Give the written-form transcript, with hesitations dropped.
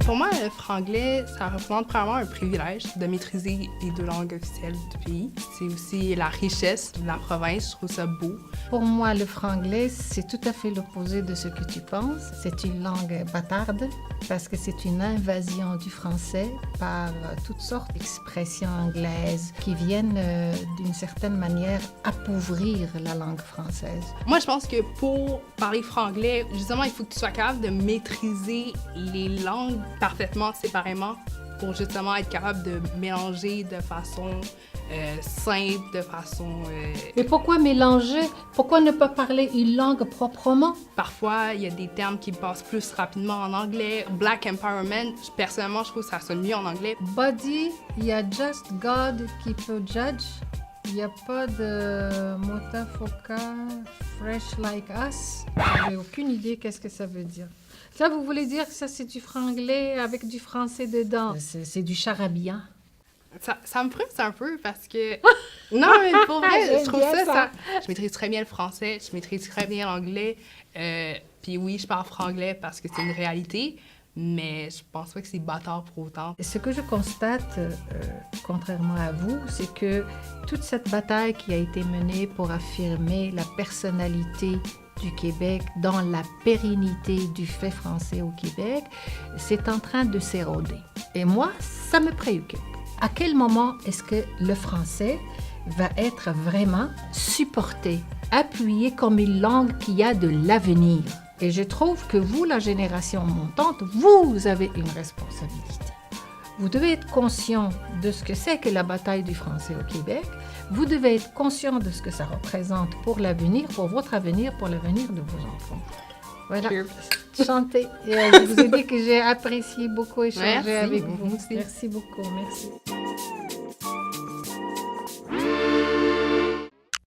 Pour moi, le franglais, ça représente premièrement un privilège de maîtriser les deux langues officielles du pays. C'est aussi la richesse de la province, je trouve ça beau. Pour moi, le franglais, c'est tout à fait l'opposé de ce que tu penses. C'est une langue bâtarde parce que c'est une invasion du français par toutes sortes d'expressions anglaises qui viennent d'une certaine manière appauvrir la langue française. Moi, je pense que pour parler franglais, justement, il faut que tu sois capable de maîtriser les langues parfaitement, séparément, pour justement être capable de mélanger de façon simple, de façon... Mais pourquoi mélanger? Pourquoi ne pas parler une langue proprement? Parfois, il y a des termes qui passent plus rapidement en anglais. Black Empowerment, personnellement, je trouve que ça sonne mieux en anglais. Body, il y a just God qui peut judge. Il n'y a pas de motafoca, fresh like us. J'ai aucune idée qu'est-ce que ça veut dire. Ça, vous voulez dire que ça, c'est du franglais avec du français dedans? C'est du charabia. Ça me frustre un peu parce que... Non, mais pour vrai, je trouve ça... Je maîtrise très bien le français, je maîtrise très bien l'anglais. Puis oui, je parle franglais parce que c'est une réalité, mais je pense pas que c'est bâtard pour autant. Ce que je constate, contrairement à vous, c'est que toute cette bataille qui a été menée pour affirmer la personnalité du Québec dans la pérennité du fait français au Québec, c'est en train de s'éroder. Et moi, ça me préoccupe. À quel moment est-ce que le français va être vraiment supporté, appuyé comme une langue qui a de l'avenir? Et je trouve que vous, la génération montante, vous avez une responsabilité. Vous devez être conscient de ce que c'est que la bataille du français au Québec. Vous devez être conscient de ce que ça représente pour l'avenir, pour votre avenir, pour l'avenir de vos enfants. Voilà. Cheers. Chantez. Et je vous ai dit que j'ai apprécié beaucoup échanger Merci. avec vous. Merci. Merci beaucoup. Merci.